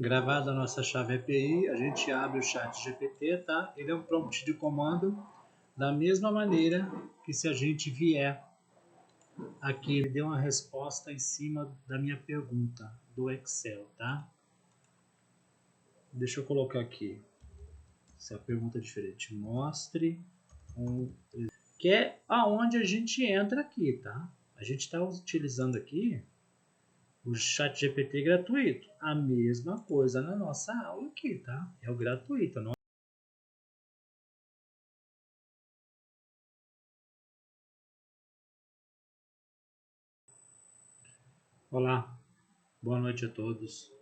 Gravada a nossa chave API, a gente abre o chat GPT, tá? Ele é um prompt de comando da mesma maneira que se a gente vier aqui, ele deu uma resposta em cima da minha pergunta do Excel, tá? Deixa eu colocar aqui, se a pergunta é diferente, mostre que é aonde a gente entra aqui, tá? A gente está utilizando aqui o chat GPT gratuito, a mesma coisa na nossa aula aqui, tá? É o gratuito, não. Olá, boa noite a todos.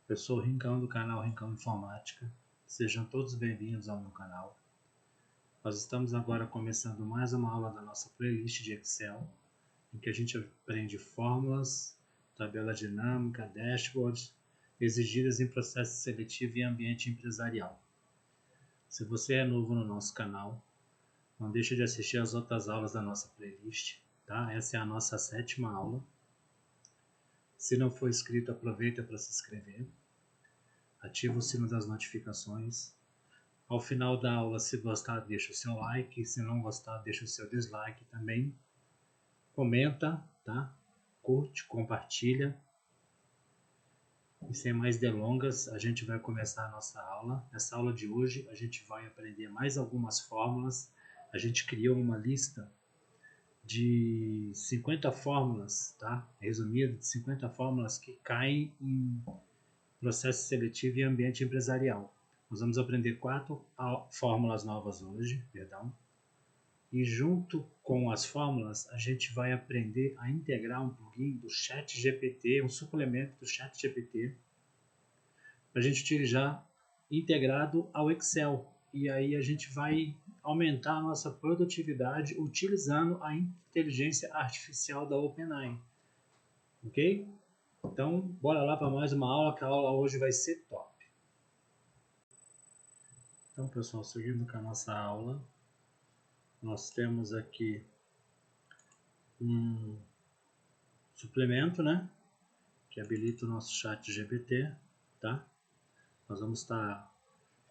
Eu sou o Rincão do canal Rincão Informática. Sejam todos bem-vindos ao meu canal. Nós estamos agora começando mais uma aula da nossa playlist de Excel, em que a gente aprende fórmulas, tabela dinâmica, dashboards, exigidas em processo seletivo e ambiente empresarial. Se você é novo no nosso canal, não deixe de assistir às outras aulas da nossa playlist, tá? Essa é a nossa 7ª aula. Se não for inscrito, aproveita para se inscrever. Ativa o sino das notificações. Ao final da aula, se gostar, deixa o seu like. Se não gostar, deixa o seu dislike também. Comenta, tá? Curte, compartilha. E sem mais delongas, a gente vai começar a nossa aula. Nessa aula de hoje, a gente vai aprender mais algumas fórmulas. A gente criou uma lista de 50 fórmulas, tá? Resumido, de 50 fórmulas que caem em processo seletivo e ambiente empresarial. Nós vamos aprender 4 fórmulas novas hoje, e junto com as fórmulas a gente vai aprender a integrar um plugin do Chat GPT, um suplemento do Chat GPT, para a gente utilizar integrado ao Excel. E aí a gente vai aumentar a nossa produtividade utilizando a inteligência artificial da OpenAI. Ok? Então, bora lá para mais uma aula, que a aula hoje vai ser top. Então, pessoal, seguindo com a nossa aula, nós temos aqui um suplemento, né? Que habilita o nosso chat GPT, tá? Nós vamos estar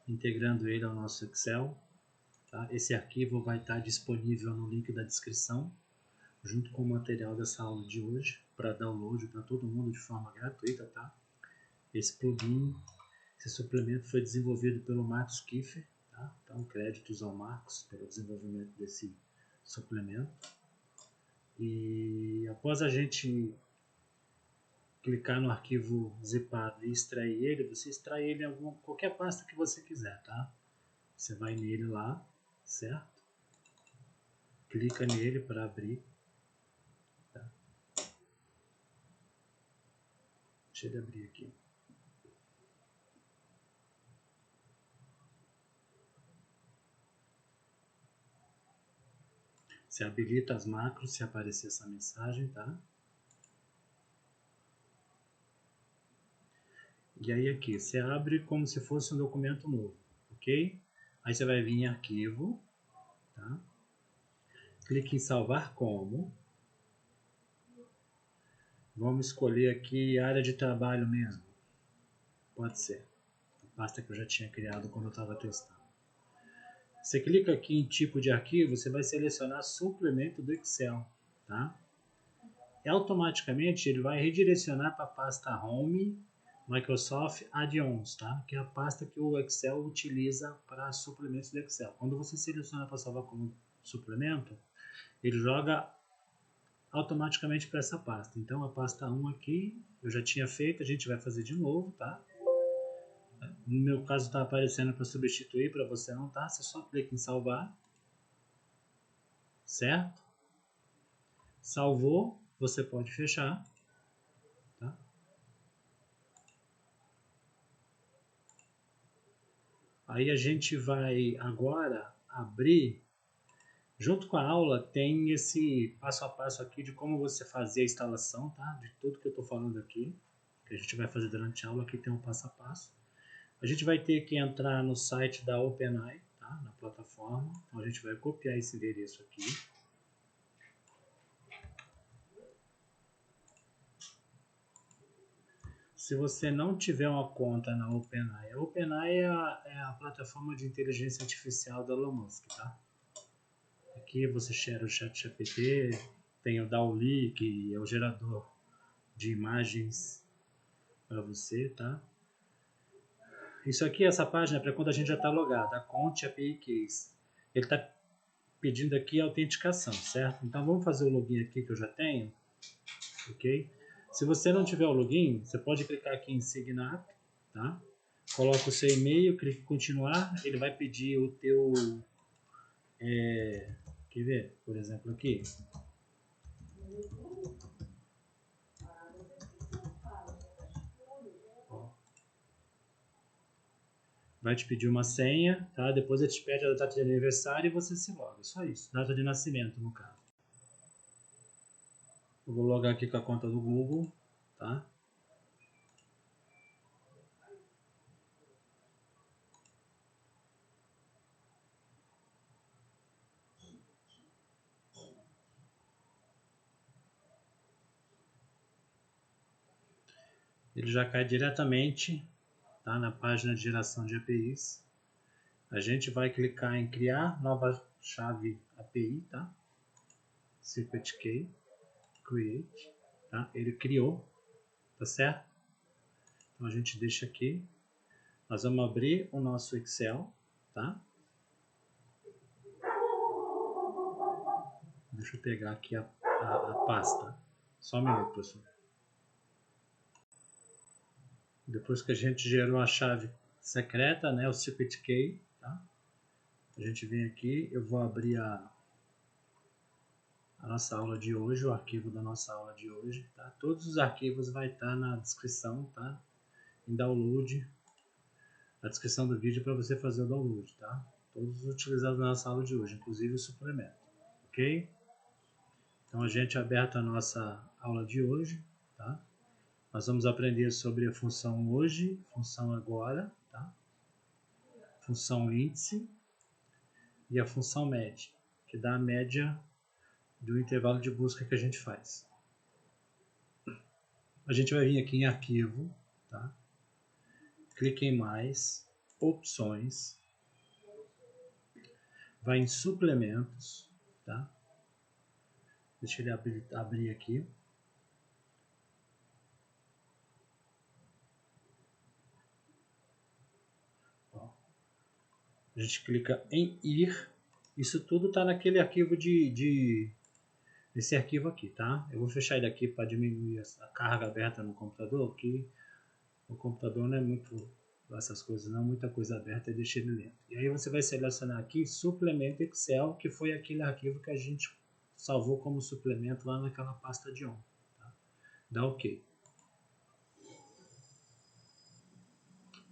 integrando ele ao nosso Excel, tá? Esse arquivo vai estar disponível no link da descrição, junto com o material dessa aula de hoje, para download para todo mundo de forma gratuita, tá? Esse plugin, esse suplemento foi desenvolvido pelo Marcos Kiffer, tá? Então, créditos ao Marcos pelo desenvolvimento desse suplemento. E após a gente clicar no arquivo zipado e extrair ele, você extrai ele em qualquer pasta que você quiser, tá? Você vai nele lá, certo? Clica nele para abrir. Tá? Deixa ele abrir aqui. Você habilita as macros se aparecer essa mensagem, tá? E aí aqui, você abre como se fosse um documento novo, ok? Aí você vai vir em arquivo, tá? Clique em salvar como. Vamos escolher aqui área de trabalho mesmo. Pode ser. A pasta que eu já tinha criado quando eu estava testando. Você clica aqui em tipo de arquivo, você vai selecionar suplemento do Excel, tá? E automaticamente ele vai redirecionar para a pasta Home Microsoft Add-ons, tá? Que é a pasta que o Excel utiliza para suplementos do Excel. Quando você seleciona para salvar como suplemento, ele joga automaticamente para essa pasta. Então a pasta 1 aqui eu já tinha feito, a gente vai fazer de novo, tá? No meu caso está aparecendo para substituir, para você não tá, você só clica em salvar, certo? Salvou, você pode fechar, tá? Aí a gente vai agora abrir, junto com a aula tem esse passo a passo aqui de como você fazer a instalação, tá? De tudo que eu estou falando aqui, que a gente vai fazer durante a aula, aqui tem um passo a passo. A gente vai ter que entrar no site da OpenAI, tá? Na plataforma, então a gente vai copiar esse endereço aqui. se você não tiver uma conta na OpenAI, a OpenAI é a plataforma de inteligência artificial da Elon Musk, tá? Aqui você gera o ChatGPT, tem o DALL-E, que é o gerador de imagens para você, tá? Isso aqui, essa página é para quando a gente já está logado, a conta API Keys. Ele está pedindo aqui a autenticação, certo? Então vamos fazer o login aqui que eu já tenho, ok? Se você não tiver o login, você pode clicar aqui em Sign Up, tá? Coloca o seu e-mail, clica em continuar, ele vai pedir o teu, quer ver? Por exemplo aqui, vai te pedir uma senha, tá? Depois ele te pede a data de aniversário e você se loga, só isso, data de nascimento no caso. Eu vou logar aqui com a conta do Google, tá? Ele já cai diretamente, tá? Na página de geração de APIs. A gente vai clicar em criar nova chave API, tá? Secret Key, create, tá? Ele criou, tá certo? Então a gente deixa aqui. Nós vamos abrir o nosso Excel, tá? Deixa eu pegar aqui a pasta. Só um minuto, pessoal. Depois que a gente gerou a chave secreta, né, o secret key, tá? A gente vem aqui, eu vou abrir a nossa aula de hoje, o arquivo da nossa aula de hoje, tá? Todos os arquivos vai estar na descrição, tá? Em download, na descrição do vídeo para você fazer o download, tá? Todos utilizados na nossa aula de hoje, inclusive o suplemento, ok? Então a gente aberta a nossa aula de hoje, tá? Nós vamos aprender sobre a função hoje, função agora, tá? Função índice e a função média, que dá a média do intervalo de busca que a gente faz. A gente vai vir aqui em arquivo, tá? Clique em mais, opções, vai em suplementos, tá? Deixa ele abrir aqui. Ó. A gente clica em ir. Isso tudo está naquele arquivo nesse arquivo aqui, tá? Eu vou fechar ele aqui para diminuir a carga aberta no computador, porque o computador não é muito essas coisas, não, muita coisa aberta e deixa ele lento. E aí você vai selecionar aqui suplemento Excel, que foi aquele arquivo que a gente salvou como suplemento lá naquela pasta de ontem. Tá? Dá OK.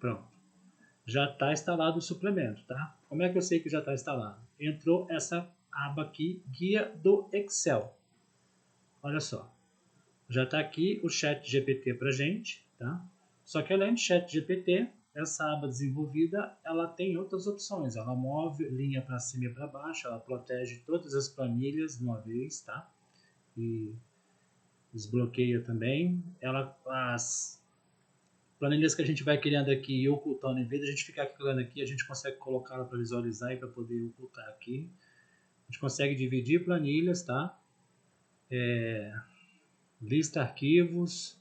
Pronto. Já está instalado o suplemento, tá? Como é que eu sei que já está instalado? Entrou essa aba aqui, guia do Excel. Olha só. Já está aqui o ChatGPT para gente, tá? Só que além do ChatGPT, essa aba desenvolvida, ela tem outras opções. Ela move linha para cima e para baixo, ela protege todas as planilhas de uma vez, tá? E desbloqueia também. As planilhas que a gente vai criando aqui e ocultando, em vez de a gente ficar clicando aqui, a gente consegue colocar ela para visualizar e para poder ocultar aqui. A gente consegue dividir planilhas, tá? Lista arquivos,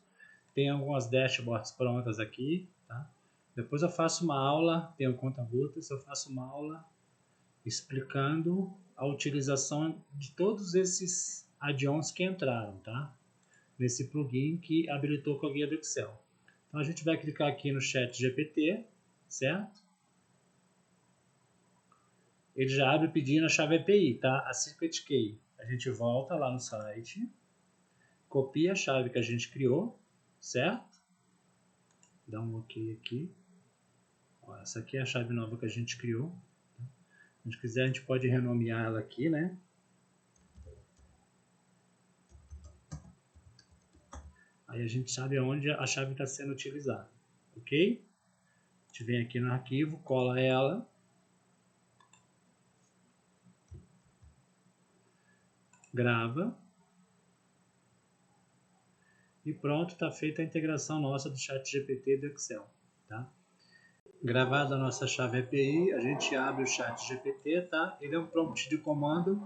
tem algumas dashboards prontas aqui, tá? Depois eu faço uma aula, tenho conta gotas, eu faço uma aula explicando a utilização de todos esses add-ons que entraram, tá? Nesse plugin que habilitou com a guia do Excel. Então a gente vai clicar aqui no ChatGPT, certo? Ele já abre pedindo a chave API, tá? A Secret Key. A gente volta lá no site, copia a chave que a gente criou, certo? Dá um OK aqui. Ó, essa aqui é a chave nova que a gente criou. Se a gente quiser, a gente pode renomear ela aqui, né? Aí a gente sabe onde a chave está sendo utilizada, ok? A gente vem aqui no arquivo, cola ela. Grava. E pronto, está feita a integração nossa do ChatGPT e do Excel. Tá? Gravada a nossa chave API, a gente abre o ChatGPT, tá? Ele é um prompt de comando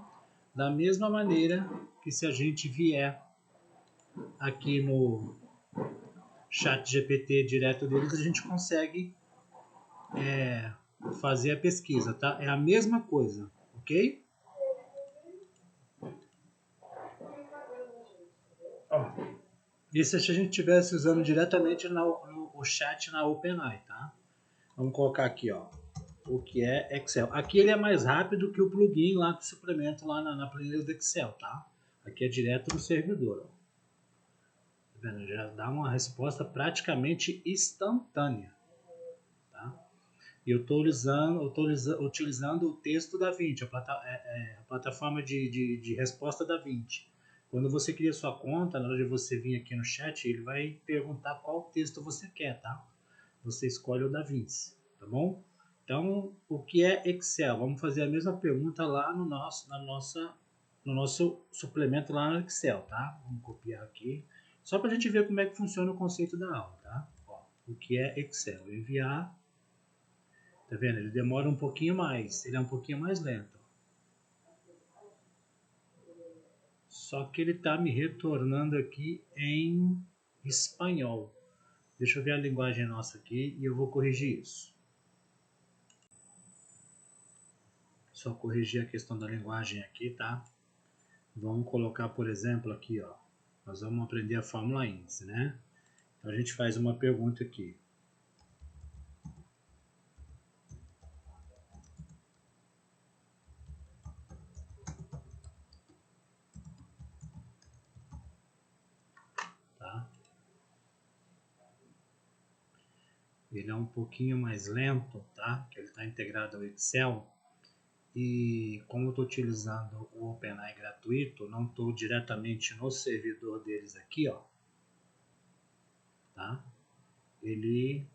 da mesma maneira que se a gente vier aqui no ChatGPT direto deles, a gente consegue fazer a pesquisa, tá? É a mesma coisa, ok? E se a gente estivesse usando diretamente o chat na OpenAI, tá? Vamos colocar aqui, ó, o que é Excel. Aqui ele é mais rápido que o plugin lá que suplementa lá na planilha do Excel, tá? Aqui é direto no servidor, ó. Tá vendo? Já dá uma resposta praticamente instantânea, tá? E eu estou utilizando o texto da 20, a plataforma de resposta da 20. Quando você cria sua conta, na hora de você vir aqui no chat, ele vai perguntar qual texto você quer, tá? Você escolhe o da 20, tá bom? Então, o que é Excel? Vamos fazer a mesma pergunta lá no nosso suplemento lá no Excel, tá? Vamos copiar aqui, só para a gente ver como é que funciona o conceito da aula, tá? Ó, o que é Excel? Enviar. Tá vendo? Ele demora um pouquinho mais, ele é um pouquinho mais lento. Só que ele está me retornando aqui em espanhol. Deixa eu ver a linguagem nossa aqui e eu vou corrigir isso. Só corrigir a questão da linguagem aqui, tá? Vamos colocar, por exemplo, aqui, ó. Nós vamos aprender a fórmula índice, né? Então a gente faz uma pergunta aqui. Tá? Ele é um pouquinho mais lento, tá? Que ele está integrado ao Excel. E como eu estou utilizando o OpenAI gratuito, não estou diretamente no servidor deles aqui, ó, tá? Ele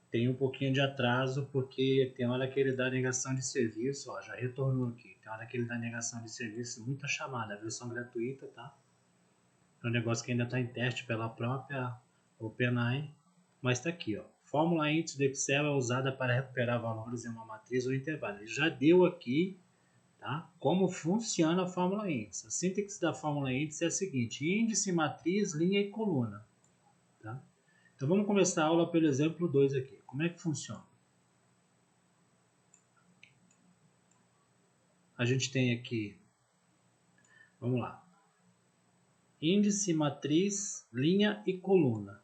tem um pouquinho de atraso porque tem hora que ele dá negação de serviço, ó, já retornou aqui. Tem hora que ele dá negação de serviço, muita chamada, a versão gratuita, tá? É um negócio que ainda está em teste pela própria OpenAI, mas está aqui, ó. Fórmula índice do Excel é usada para recuperar valores em uma matriz ou intervalo. Ele já deu aqui, tá? Como funciona a fórmula índice. A síntese da fórmula índice é a seguinte: índice, matriz, linha e coluna. Tá? Então vamos começar a aula pelo exemplo 2 aqui. Como é que funciona? A gente tem aqui, vamos lá, índice, matriz, linha e coluna.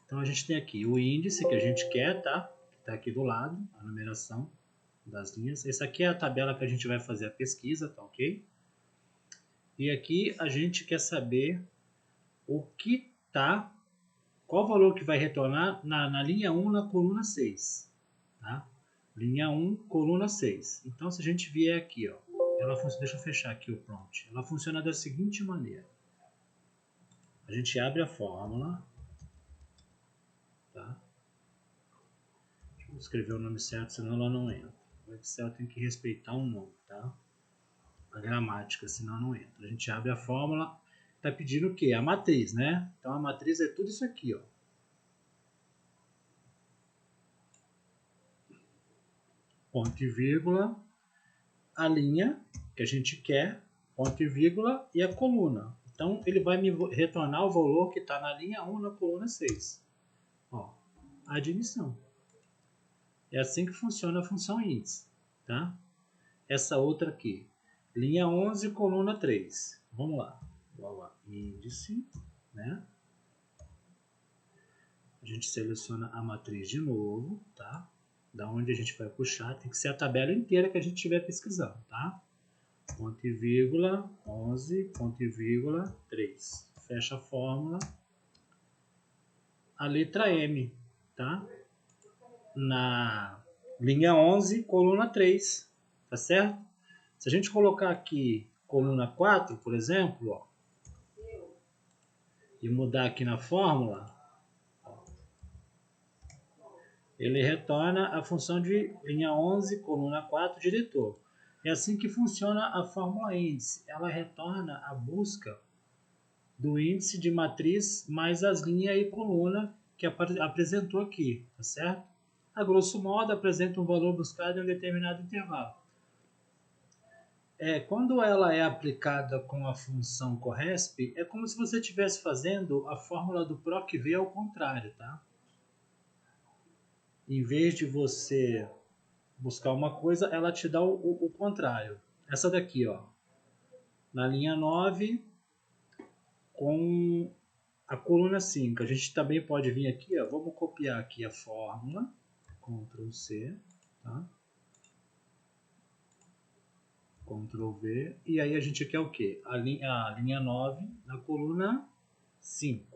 Então a gente tem aqui o índice que a gente quer, tá? Está aqui do lado, a numeração das linhas. Essa aqui é a tabela que a gente vai fazer a pesquisa, tá ok? E aqui a gente quer saber o que tá, qual valor que vai retornar na linha 1, na coluna 6. Tá? Linha 1, coluna 6. Então, se a gente vier aqui, ó, deixa eu fechar aqui o prompt. Ela funciona da seguinte maneira. A gente abre a fórmula. Tá? Deixa eu escrever o nome certo, senão ela não entra. O Excel tem que respeitar um nome, tá? A gramática, senão não entra. A gente abre a fórmula, tá pedindo o quê? A matriz, né? Então a matriz é tudo isso aqui, ó. Ponto e vírgula, a linha que a gente quer, ponto e vírgula, e a coluna. Então ele vai me retornar o valor que está na linha 1 na coluna 6. Ó, admissão. É assim que funciona a função índice, tá? Essa outra aqui, linha 11, coluna 3. Vamos lá. Igual a índice, né? A gente seleciona a matriz de novo, tá? Da onde a gente vai puxar, tem que ser a tabela inteira que a gente estiver pesquisando, tá? Ponto e vírgula, 11, ponto e vírgula, 3. Fecha a fórmula. A letra M, tá? Na linha 11, coluna 3, tá certo? Se a gente colocar aqui coluna 4, por exemplo, ó, e mudar aqui na fórmula, ó, ele retorna a função de linha 11, coluna 4, diretor. É assim que funciona a fórmula índice. Ela retorna a busca do índice de matriz mais as linhas e coluna que apresentou aqui, tá certo? A grosso modo, apresenta um valor buscado em um determinado intervalo. Quando ela é aplicada com a função corresp, é como se você estivesse fazendo a fórmula do PROC-V ao contrário, tá? Em vez de você buscar uma coisa, ela te dá o contrário. Essa daqui, ó, na linha 9, com a coluna 5. A gente também pode vir aqui, ó, vamos copiar aqui a fórmula, Ctrl C, tá? Ctrl V, e aí a gente quer o quê? A linha 9 na coluna 5.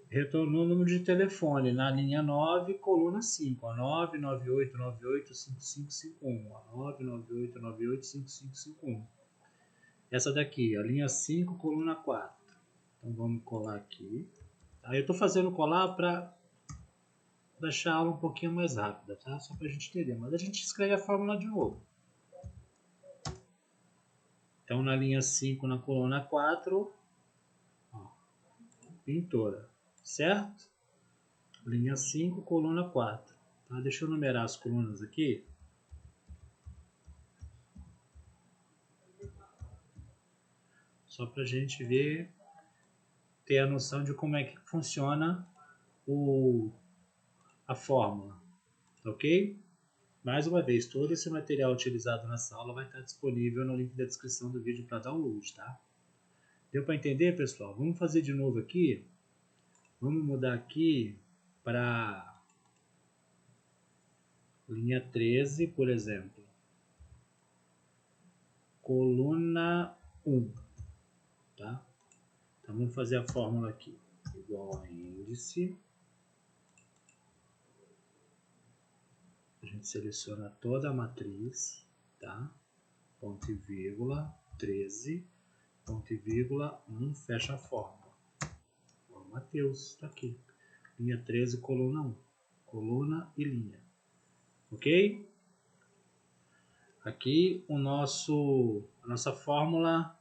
Retornou o número de telefone na linha 9, coluna 5, ó, 998985551, 998985551. Essa daqui, a linha 5, coluna 4. Então vamos colar aqui. Aí eu estou fazendo colar para deixar a aula um pouquinho mais rápida, tá? Só para a gente entender. Mas a gente escreve a fórmula de novo. Então, na linha 5, na coluna 4, ó, pintora, certo? Linha 5, coluna 4. Tá? Deixa eu numerar as colunas aqui. Só para a gente ver, ter a noção de como é que funciona a fórmula, ok? Mais uma vez, todo esse material utilizado nessa aula vai estar disponível no link da descrição do vídeo para download, tá? Deu para entender, pessoal? Vamos fazer de novo aqui. Vamos mudar aqui para linha 13, por exemplo. Coluna 1, tá? Então vamos fazer a fórmula aqui. Igual a índice. A gente seleciona toda a matriz, tá? Ponto e vírgula, 13, ponto e vírgula, 1, fecha a fórmula. Ó, Matheus, tá aqui. Linha 13, coluna 1. Coluna e linha. Ok? Aqui a nossa fórmula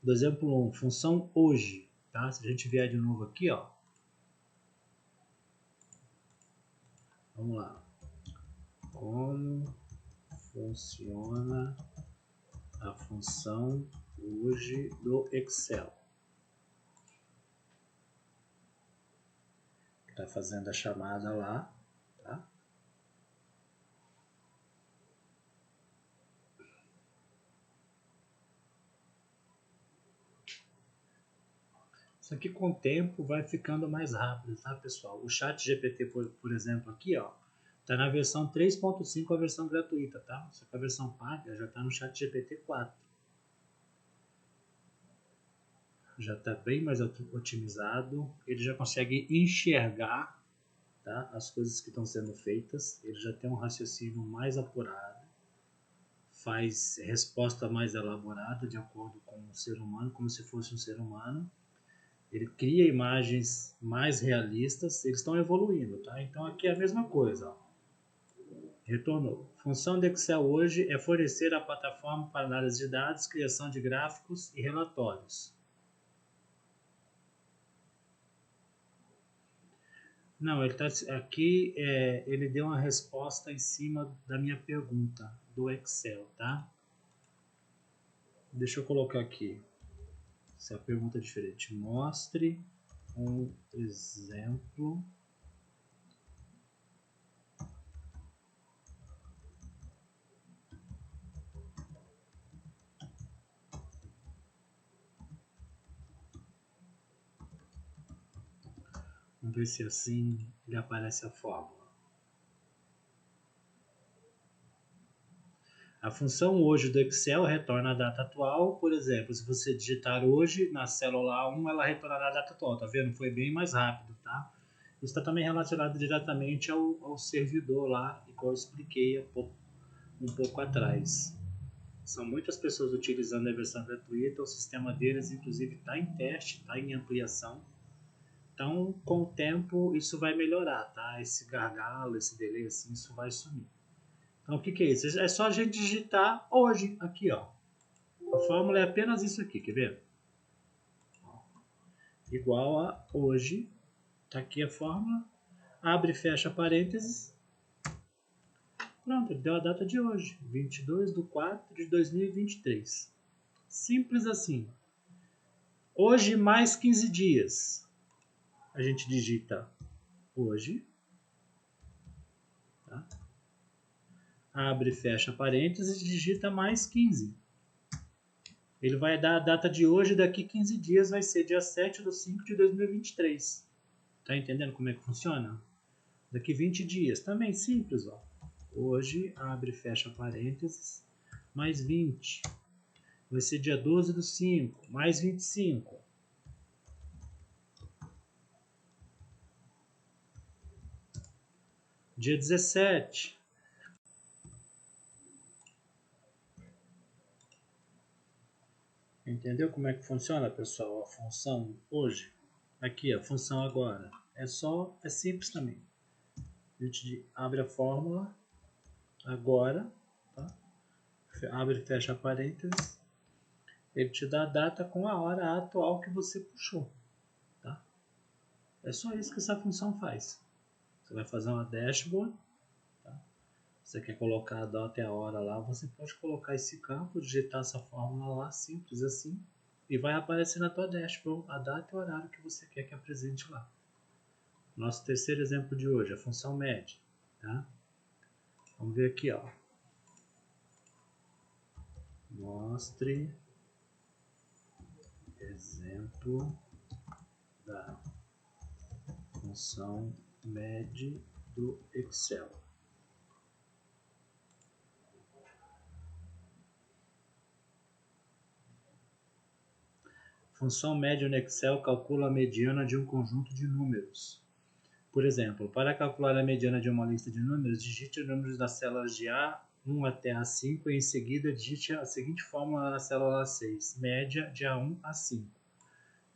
do exemplo 1, função hoje. Tá? Se a gente vier de novo aqui, ó. Vamos lá. Como funciona a função hoje do Excel? Está fazendo a chamada lá, tá? Isso aqui com o tempo vai ficando mais rápido, tá, pessoal? O ChatGPT, por exemplo, aqui, ó, tá na versão 3.5, a versão gratuita, tá? Só que a versão paga já tá no ChatGPT 4. Já está bem mais otimizado, ele já consegue enxergar, tá, as coisas que estão sendo feitas, ele já tem um raciocínio mais apurado, faz resposta mais elaborada de acordo com o ser humano, como se fosse um ser humano, ele cria imagens mais realistas, eles estão evoluindo, tá? Então aqui é a mesma coisa, ó. Retornou. Função do Excel hoje é fornecer a plataforma para análise de dados, criação de gráficos e relatórios. Não, ele tá aqui, ele deu uma resposta em cima da minha pergunta do Excel, tá? Deixa eu colocar aqui. Essa é a pergunta diferente. Mostre um exemplo Vamos ver se assim ele aparece a fórmula. A função hoje do Excel retorna a data atual. Por exemplo, se você digitar hoje na célula 1, ela retornará a data atual. Tá vendo? Foi bem mais rápido, tá? Isso está também relacionado diretamente ao servidor lá, igual eu expliquei um pouco atrás. São muitas pessoas utilizando a versão gratuita, o sistema deles inclusive está em teste, está em ampliação. Então, com o tempo, isso vai melhorar, tá? Esse gargalo, esse delay, assim, isso vai sumir. Então, o que é isso? É só a gente digitar hoje, aqui, ó. A fórmula é apenas isso aqui, quer ver? Igual a hoje, tá aqui a fórmula, abre e fecha parênteses, pronto, ele deu a data de hoje, 22/4/2023. Simples assim. Hoje mais 15 dias. A gente digita hoje, tá? Abre e fecha parênteses e digita mais 15. Ele vai dar a data de hoje, daqui 15 dias vai ser dia 7/5/2023. Tá entendendo como é que funciona? Daqui 20 dias, também simples, ó. Hoje, abre e fecha parênteses, mais 20. Vai ser dia 12/5, mais 25. Dia 17. Entendeu como é que funciona, pessoal? A função hoje. Aqui, a função agora. É simples também. A gente abre a fórmula agora, tá? Abre e fecha parênteses. Ele te dá a data com a hora atual que você puxou, tá? É só isso que essa função faz. Você vai fazer uma dashboard, tá? Você quer colocar a data e a hora lá, você pode colocar esse campo, digitar essa fórmula lá, simples assim, e vai aparecer na tua dashboard a data e o horário que você quer que apresente lá. Nosso terceiro exemplo de hoje, a função média, tá? Vamos ver aqui, ó. Mostre exemplo da função MED do Excel. Função média no Excel calcula a mediana de um conjunto de números. Por exemplo, para calcular a mediana de uma lista de números, digite os números das células de A1 até A5 e em seguida digite a seguinte fórmula na célula A6, média de A1 a 5.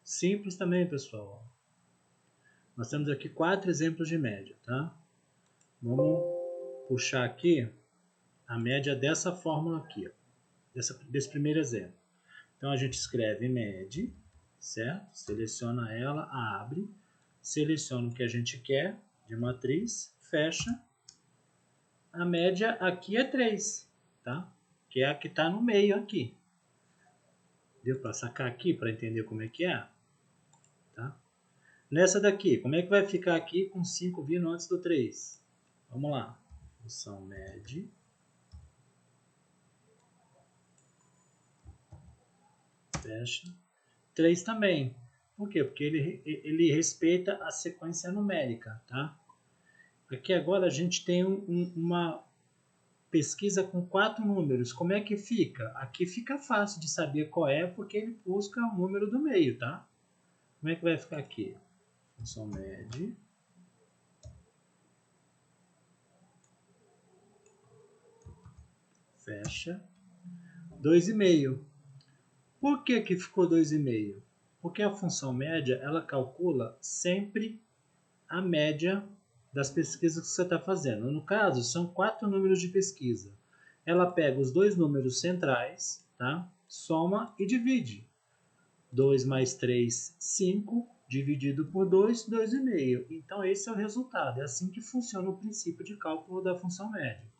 Simples também, pessoal. Nós temos aqui 4 exemplos de média, tá? Vamos puxar aqui a média dessa fórmula aqui, ó, desse primeiro exemplo. Então a gente escreve MED, certo? Seleciona ela, abre, seleciona o que a gente quer de matriz, fecha. A média aqui é 3, tá? Que é a que está no meio aqui. Deu para sacar aqui para entender como é que é? Tá? Nessa daqui, como é que vai ficar aqui com 5 vindo antes do 3? Vamos lá. Função MED. Fecha. 3 também. Por quê? Porque ele respeita a sequência numérica, tá? Aqui agora a gente tem uma pesquisa com 4 números. Como é que fica? Aqui fica fácil de saber qual é, porque ele busca o número do meio, tá? Como é que vai ficar aqui? Função MED. Fecha. 2,5. Por que que ficou 2,5? Porque a função média, ela calcula sempre a média das pesquisas que você está fazendo. No caso, são 4 números de pesquisa. Ela pega os 2 números centrais, tá? Soma e divide. 2 mais 3, 5, dividido por 2, 2,5. Então, esse é o resultado. É assim que funciona o princípio de cálculo da função média.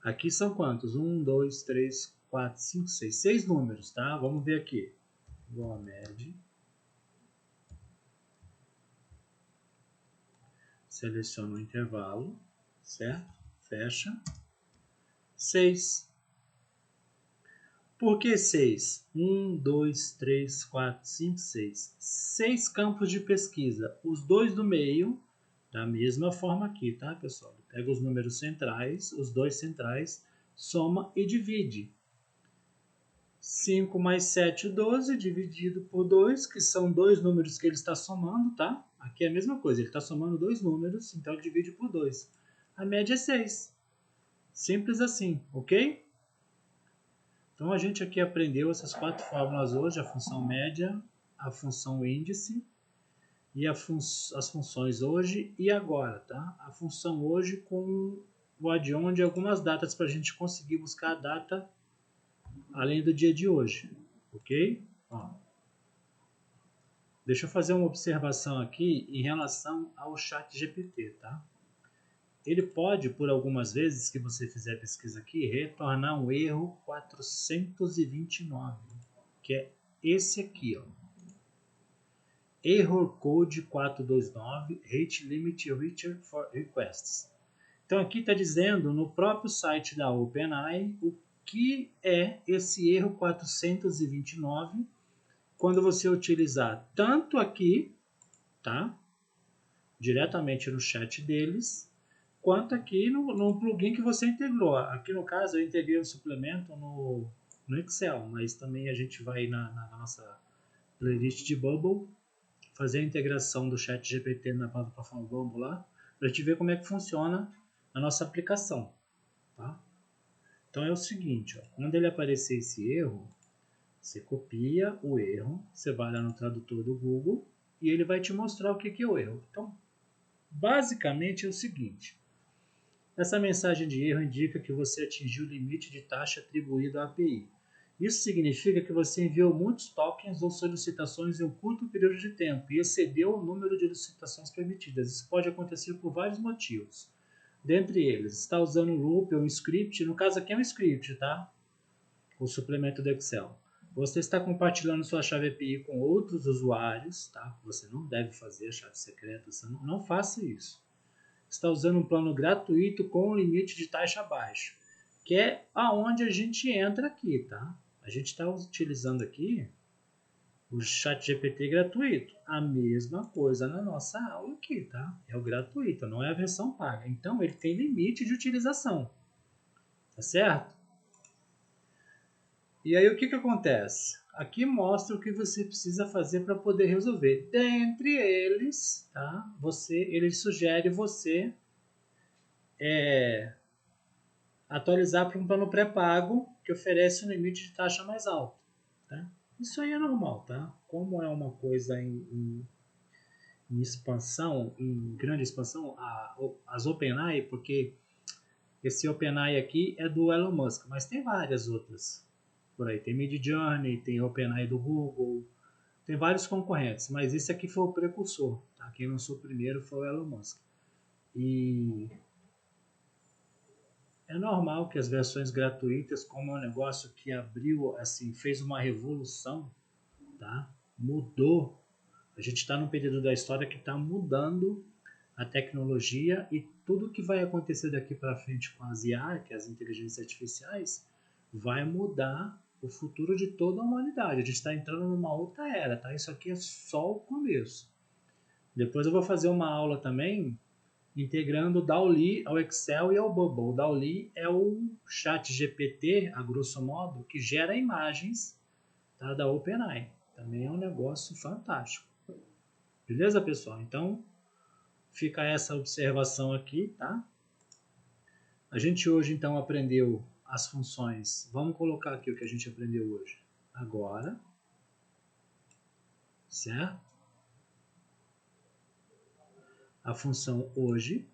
Aqui são quantos? 1, 2, 3, 4, 5, 6. 6 números, tá? Vamos ver aqui. Igual a média. Seleciono o intervalo, certo? Fecha. 6. Por que 6? 1, 2, 3, 4, 5, 6. 6 campos de pesquisa. Os 2 do meio, da mesma forma aqui, tá, pessoal? Pega os números centrais, os 2 centrais, soma e divide. 5 mais 7, 12, dividido por 2, que são 2 números que ele está somando, tá? Aqui é a mesma coisa, ele está somando 2 números, então ele divide por 2. A média é 6. Simples assim, ok? Então a gente aqui aprendeu essas 4 fórmulas hoje, a função média, a função índice e as funções hoje e agora, tá? A função hoje com o add-on de algumas datas para a gente conseguir buscar a data além do dia de hoje, ok? Ó, deixa eu fazer uma observação aqui em relação ao ChatGPT, tá? Ele pode, por algumas vezes que você fizer pesquisa aqui, retornar um erro 429, que é esse aqui, ó. Error code 429, rate limit reached for requests. Então aqui está dizendo no próprio site da OpenAI o que é esse erro 429 quando você utilizar tanto aqui, tá? Diretamente no chat deles, quanto aqui no plugin que você integrou. Aqui no caso eu integrei o suplemento no Excel, mas também a gente vai na nossa playlist de Bubble fazer a integração do chat GPT na plataforma Bubble lá, para a gente ver como é que funciona a nossa aplicação. Tá? Então é o seguinte, ó, quando ele aparecer esse erro, você copia o erro, você vai lá no tradutor do Google e ele vai te mostrar o que é o erro. Então, basicamente é o seguinte, essa mensagem de erro indica que você atingiu o limite de taxa atribuído à API. Isso significa que você enviou muitos tokens ou solicitações em um curto período de tempo e excedeu o número de solicitações permitidas. Isso pode acontecer por vários motivos. Dentre eles, está usando um loop ou um script, no caso aqui é um script, tá? O suplemento do Excel. Você está compartilhando sua chave API com outros usuários, tá? Você não deve fazer a chave secreta, você não faça isso. Está usando um plano gratuito com um limite de taxa baixo, que é aonde a gente entra aqui, tá? A gente está utilizando aqui o ChatGPT gratuito. A mesma coisa na nossa aula aqui, tá? É o gratuito, não é a versão paga. Então, ele tem limite de utilização, tá certo? E aí, o que acontece? Aqui mostra o que você precisa fazer para poder resolver. Dentre eles, tá? Ele sugere você atualizar para um plano pré-pago que oferece um limite de taxa mais alto. Tá? Isso aí é normal, tá? Como é uma coisa em expansão, em grande expansão, as OpenAI, porque esse OpenAI aqui é do Elon Musk, mas tem várias outras por aí. Tem Midjourney, tem OpenAI do Google, tem vários concorrentes, mas esse aqui foi o precursor. Tá? Quem lançou primeiro foi o Elon Musk. E é normal que as versões gratuitas, como é um negócio que abriu, assim, fez uma revolução, tá? Mudou. A gente está num período da história que está mudando a tecnologia e tudo que vai acontecer daqui para frente com as IA, que é as inteligências artificiais, vai mudar o futuro de toda a humanidade. A gente está entrando numa outra era, tá? Isso aqui é só o começo. Depois eu vou fazer uma aula também integrando o DALL-E ao Excel e ao Bubble. O DALL-E é o chat GPT, a grosso modo, que gera imagens, tá, da OpenAI. Também é um negócio fantástico. Beleza, pessoal? Então, fica essa observação aqui, tá? A gente hoje, então, aprendeu as funções. Vamos colocar aqui o que a gente aprendeu hoje. Agora, certo? A função hoje.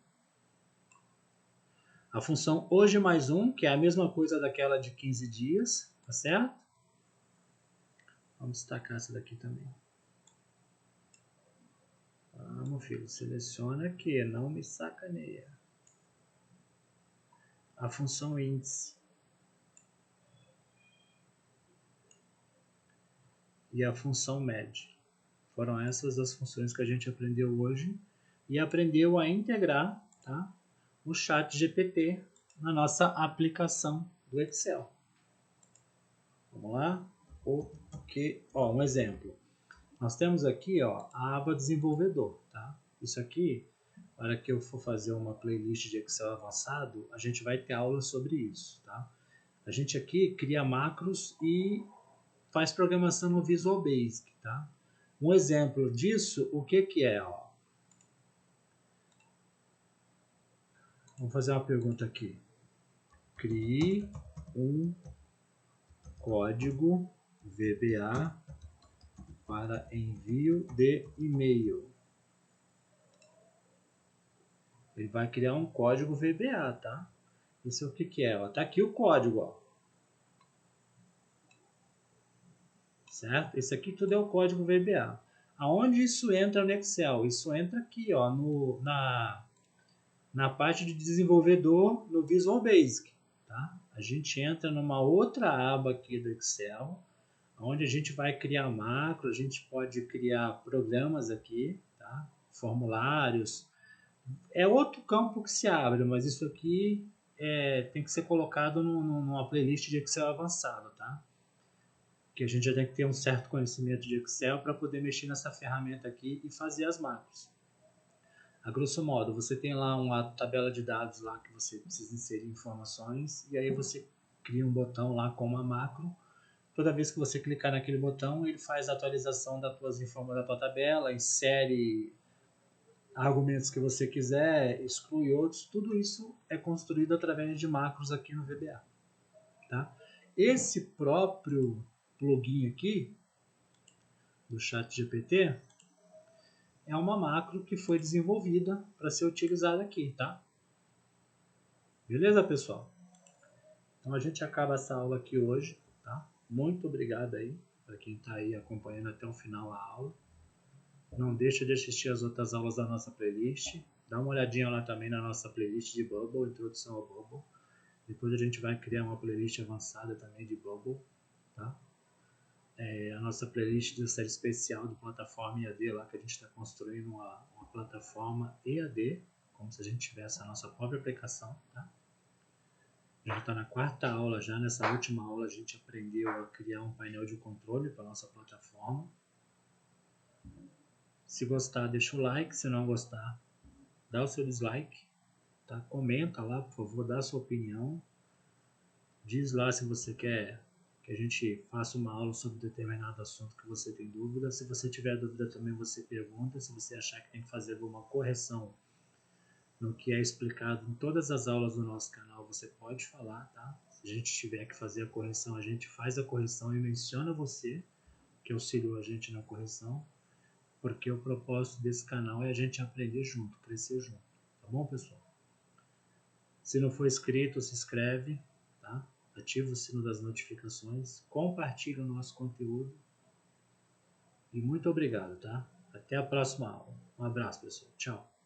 A função hoje mais um, que é a mesma coisa daquela de 15 dias, tá certo? Vamos destacar essa daqui também. Vamos, filho, seleciona aqui, não me sacaneia. A função índice. E a função med. Foram essas as funções que a gente aprendeu hoje e aprendeu a integrar, tá, o ChatGPT na nossa aplicação do Excel. Vamos lá? Ó, um exemplo. Nós temos aqui, ó, a aba desenvolvedor, tá? Isso aqui, para que eu for fazer uma playlist de Excel avançado, a gente vai ter aula sobre isso, tá? A gente aqui cria macros e faz programação no Visual Basic, tá? Um exemplo disso, o que é, ó? Vamos fazer uma pergunta aqui. Crie um código VBA para envio de e-mail. Ele vai criar um código VBA, tá? Isso é o que é? Ó. Tá aqui o código, ó. certo? Esse aqui tudo é o código VBA. Aonde isso entra no Excel? Isso entra aqui, ó, na parte de desenvolvedor no Visual Basic, tá? A gente entra numa outra aba aqui do Excel, onde a gente vai criar macros, a gente pode criar programas aqui, tá? Formulários. É outro campo que se abre, mas isso aqui tem que ser colocado numa playlist de Excel avançado, tá? Que a gente já tem que ter um certo conhecimento de Excel para poder mexer nessa ferramenta aqui e fazer as macros. A grosso modo, você tem lá uma tabela de dados lá que você precisa inserir informações e aí você cria um botão lá com uma macro. Toda vez que você clicar naquele botão, ele faz a atualização das tuas informações da tua tabela, insere argumentos que você quiser, exclui outros. Tudo isso é construído através de macros aqui no VBA, tá? Esse próprio plugin aqui do ChatGPT é uma macro que foi desenvolvida para ser utilizada aqui, tá? Beleza, pessoal? Então a gente acaba essa aula aqui hoje, tá? Muito obrigado aí para quem está aí acompanhando até o final a aula. Não deixa de assistir as outras aulas da nossa playlist. Dá uma olhadinha lá também na nossa playlist de Bubble, Introdução ao Bubble. Depois a gente vai criar uma playlist avançada também de Bubble, tá? A nossa playlist da série especial do plataforma EAD lá, que a gente está construindo uma plataforma EAD, como se a gente tivesse a nossa própria aplicação, tá? Já está na quarta aula já. Nessa última aula a gente aprendeu a criar um painel de controle para a nossa plataforma. Se gostar, deixa o like. Se não gostar, dá o seu dislike, tá? Comenta lá, por favor, dá a sua opinião. Diz lá se você quer que a gente faça uma aula sobre determinado assunto que você tem dúvida. Se você tiver dúvida também, você pergunta. Se você achar que tem que fazer alguma correção no que é explicado em todas as aulas do nosso canal, você pode falar, tá? Se a gente tiver que fazer a correção, a gente faz a correção e menciona você, que auxiliou a gente na correção, porque o propósito desse canal é a gente aprender junto, crescer junto, tá bom, pessoal? Se não for inscrito, se inscreve, tá? Ativa o sino das notificações, compartilha o nosso conteúdo e muito obrigado, tá? Até a próxima aula. Um abraço, pessoal. Tchau.